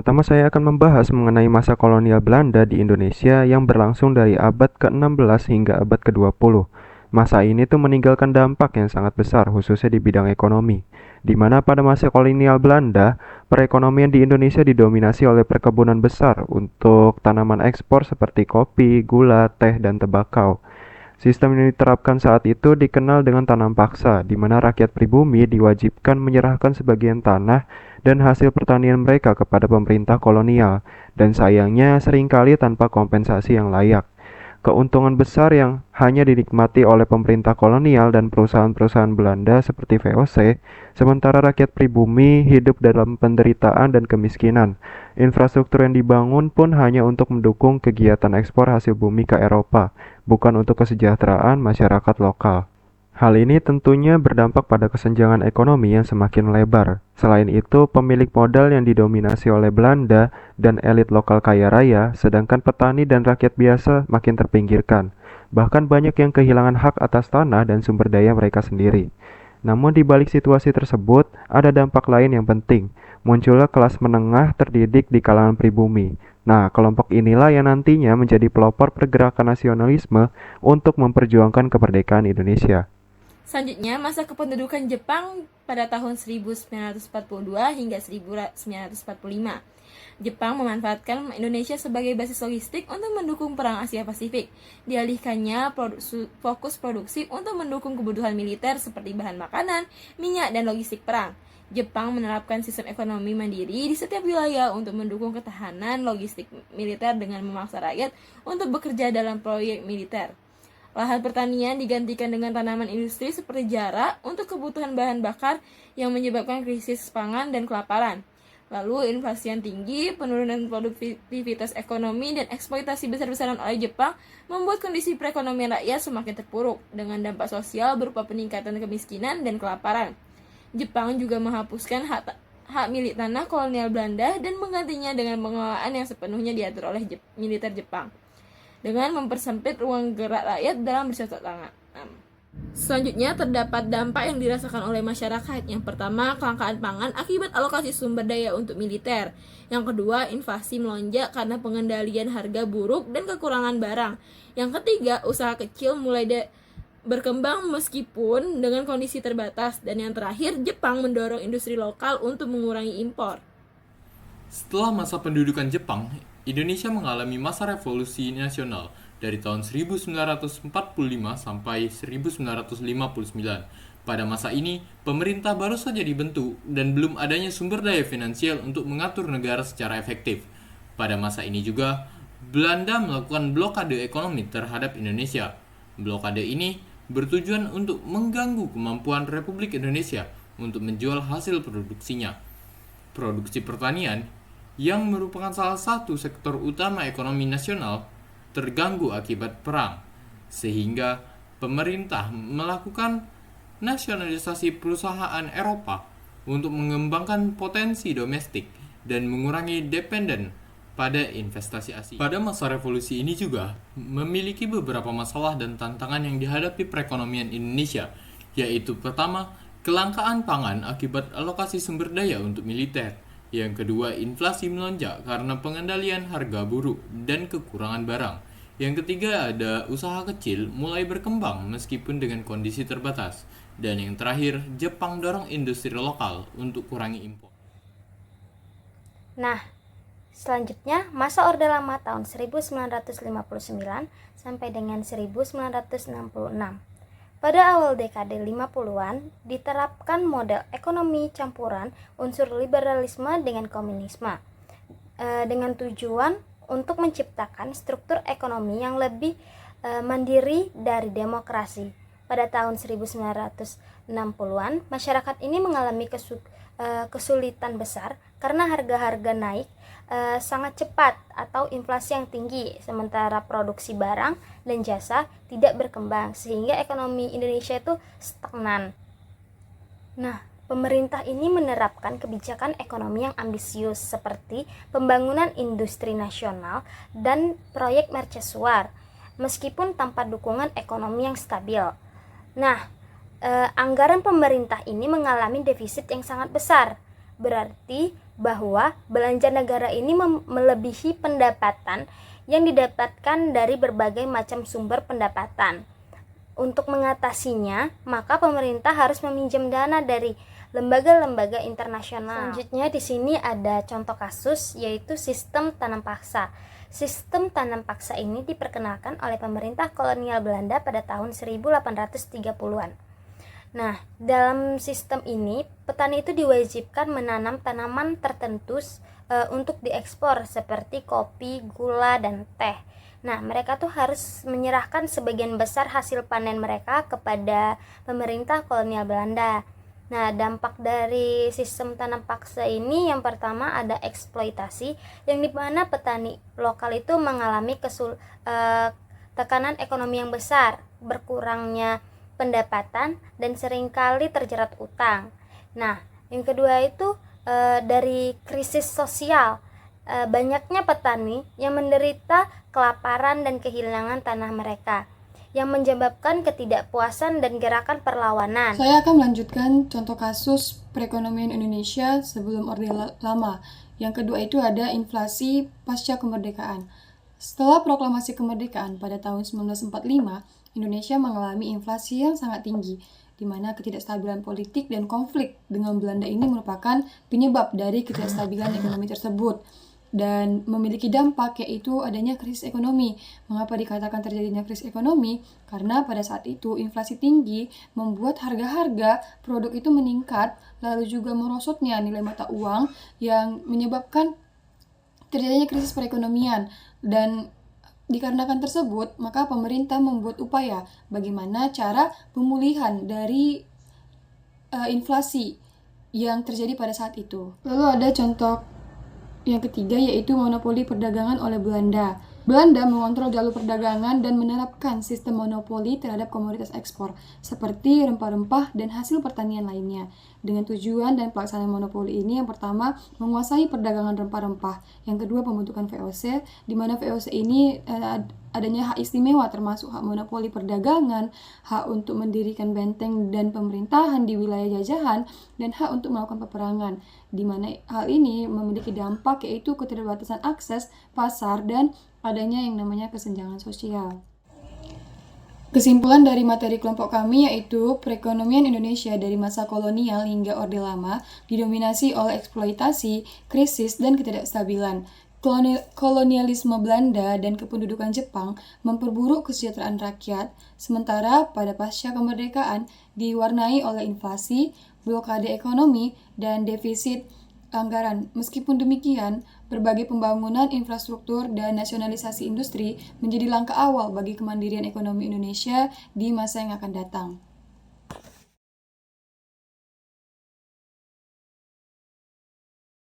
Pertama-tama saya akan membahas mengenai masa kolonial Belanda di Indonesia yang berlangsung dari abad ke-16 hingga abad ke-20. Masa ini tuh meninggalkan dampak yang sangat besar khususnya di bidang ekonomi, di mana pada masa kolonial Belanda, perekonomian di Indonesia didominasi oleh perkebunan besar untuk tanaman ekspor seperti kopi, gula, teh, dan tembakau. Sistem yang diterapkan saat itu dikenal dengan tanam paksa, di mana rakyat pribumi diwajibkan menyerahkan sebagian tanah dan hasil pertanian mereka kepada pemerintah kolonial, dan sayangnya seringkali tanpa kompensasi yang layak. Keuntungan besar yang hanya dinikmati oleh pemerintah kolonial dan perusahaan-perusahaan Belanda seperti VOC, sementara rakyat pribumi hidup dalam penderitaan dan kemiskinan. Infrastruktur yang dibangun pun hanya untuk mendukung kegiatan ekspor hasil bumi ke Eropa, bukan untuk kesejahteraan masyarakat lokal. Hal ini tentunya berdampak pada kesenjangan ekonomi yang semakin lebar. Selain itu, pemilik modal yang didominasi oleh Belanda dan elit lokal kaya raya, sedangkan petani dan rakyat biasa makin terpinggirkan. Bahkan banyak yang kehilangan hak atas tanah dan sumber daya mereka sendiri. Namun di balik situasi tersebut, ada dampak lain yang penting. Munculnya kelas menengah terdidik di kalangan pribumi. Nah, kelompok inilah yang nantinya menjadi pelopor pergerakan nasionalisme untuk memperjuangkan kemerdekaan Indonesia. Selanjutnya, masa kependudukan Jepang pada tahun 1942 hingga 1945. Jepang memanfaatkan Indonesia sebagai basis logistik untuk mendukung Perang Asia Pasifik. Dialihkannya fokus produksi untuk mendukung kebutuhan militer seperti bahan makanan, minyak, dan logistik perang. Jepang menerapkan sistem ekonomi mandiri di setiap wilayah untuk mendukung ketahanan logistik militer dengan memaksa rakyat untuk bekerja dalam proyek militer. Lahan pertanian digantikan dengan tanaman industri seperti jarak untuk kebutuhan bahan bakar yang menyebabkan krisis pangan dan kelaparan. Lalu inflasi yang tinggi, penurunan produktivitas ekonomi, dan eksploitasi besar-besaran oleh Jepang membuat kondisi perekonomian rakyat semakin terpuruk dengan dampak sosial berupa peningkatan kemiskinan dan kelaparan. Jepang juga menghapuskan hak milik tanah kolonial Belanda dan menggantinya dengan pengelolaan yang sepenuhnya diatur oleh militer Jepang, dengan mempersempit ruang gerak rakyat dalam bercocok tanam. Selanjutnya, terdapat dampak yang dirasakan oleh masyarakat. Yang pertama, kelangkaan pangan akibat alokasi sumber daya untuk militer. Yang kedua, inflasi melonjak karena pengendalian harga buruk dan kekurangan barang. Yang ketiga, usaha kecil mulai berkembang meskipun dengan kondisi terbatas. Dan yang terakhir, Jepang mendorong industri lokal untuk mengurangi impor. Setelah masa pendudukan Jepang, Indonesia mengalami masa revolusi nasional dari tahun 1945 sampai 1959. Pada masa ini, pemerintah baru saja dibentuk dan belum adanya sumber daya finansial untuk mengatur negara secara efektif. Pada masa ini juga, Belanda melakukan blokade ekonomi terhadap Indonesia. Blokade ini bertujuan untuk mengganggu kemampuan Republik Indonesia untuk menjual hasil produksinya. Produksi pertanian, yang merupakan salah satu sektor utama ekonomi nasional, terganggu akibat perang, sehingga pemerintah melakukan nasionalisasi perusahaan Eropa untuk mengembangkan potensi domestik dan mengurangi dependen pada investasi asing. Pada masa revolusi ini juga memiliki beberapa masalah dan tantangan yang dihadapi perekonomian Indonesia, yaitu pertama, kelangkaan pangan akibat alokasi sumber daya untuk militer. Yang kedua, inflasi melonjak karena pengendalian harga buruk dan kekurangan barang. Yang ketiga, ada usaha kecil mulai berkembang meskipun dengan kondisi terbatas. Dan yang terakhir, Jepang dorong industri lokal untuk kurangi impor. Nah, selanjutnya masa Orde Lama tahun 1959 sampai dengan 1966. Pada awal dekade 50-an, diterapkan model ekonomi campuran unsur liberalisme dengan komunisme, dengan tujuan untuk menciptakan struktur ekonomi yang lebih mandiri dari demokrasi. Pada tahun 1960-an, masyarakat ini mengalami kesulitan besar karena harga-harga naik sangat cepat atau inflasi yang tinggi, sementara produksi barang dan jasa tidak berkembang sehingga ekonomi Indonesia itu stagnan. Nah, pemerintah ini menerapkan kebijakan ekonomi yang ambisius seperti pembangunan industri nasional dan proyek mercusuar meskipun tanpa dukungan ekonomi yang stabil. Nah, anggaran pemerintah ini mengalami defisit yang sangat besar. Berarti bahwa belanja negara ini melebihi pendapatan yang didapatkan dari berbagai macam sumber pendapatan. Untuk mengatasinya, maka pemerintah harus meminjam dana dari lembaga-lembaga internasional. Selanjutnya di sini ada contoh kasus, yaitu sistem tanam paksa. Sistem tanam paksa ini diperkenalkan oleh pemerintah kolonial Belanda pada tahun 1830-an. Nah, dalam sistem ini, petani itu diwajibkan menanam tanaman tertentu untuk diekspor seperti kopi, gula, dan teh. Nah, mereka tuh harus menyerahkan sebagian besar hasil panen mereka kepada pemerintah kolonial Belanda. Nah, dampak dari sistem tanam paksa ini yang pertama ada eksploitasi, yang dimana petani lokal itu mengalami tekanan ekonomi yang besar, berkurangnya pendapatan, dan seringkali terjerat utang. Nah, yang kedua itu dari krisis sosial, banyaknya petani yang menderita kelaparan dan kehilangan tanah mereka, yang menyebabkan ketidakpuasan dan gerakan perlawanan. Saya akan melanjutkan contoh kasus perekonomian Indonesia sebelum Orde Lama. Yang kedua itu ada inflasi pasca kemerdekaan. Setelah proklamasi kemerdekaan pada tahun 1945, Indonesia mengalami inflasi yang sangat tinggi, di mana ketidakstabilan politik dan konflik dengan Belanda ini merupakan penyebab dari ketidakstabilan ekonomi tersebut dan memiliki dampak, yaitu adanya krisis ekonomi. Mengapa dikatakan terjadinya krisis ekonomi? Karena pada saat itu inflasi tinggi membuat harga-harga produk itu meningkat, lalu juga merosotnya nilai mata uang yang menyebabkan terjadinya krisis perekonomian. Dan dikarenakan tersebut, maka pemerintah membuat upaya bagaimana cara pemulihan dari inflasi yang terjadi pada saat itu. Lalu ada contoh yang ketiga, yaitu monopoli perdagangan oleh Belanda. Belanda mengontrol jalur perdagangan dan menerapkan sistem monopoli terhadap komoditas ekspor, seperti rempah-rempah dan hasil pertanian lainnya. Dengan tujuan dan pelaksanaan monopoli ini, yang pertama, menguasai perdagangan rempah-rempah. Yang kedua, pembentukan VOC, di mana VOC ini adanya hak istimewa termasuk hak monopoli perdagangan, hak untuk mendirikan benteng dan pemerintahan di wilayah jajahan, dan hak untuk melakukan peperangan. Di mana hal ini memiliki dampak, yaitu keterbatasan akses pasar dan adanya yang namanya kesenjangan sosial. Kesimpulan dari materi kelompok kami yaitu perekonomian Indonesia dari masa kolonial hingga Orde Lama didominasi oleh eksploitasi, krisis, dan ketidakstabilan. Kolonialisme Belanda dan kependudukan Jepang memperburuk kesejahteraan rakyat, sementara pada pasca kemerdekaan diwarnai oleh inflasi, blokade ekonomi, dan defisit anggaran. Meskipun demikian, berbagai pembangunan infrastruktur dan nasionalisasi industri menjadi langkah awal bagi kemandirian ekonomi Indonesia di masa yang akan datang.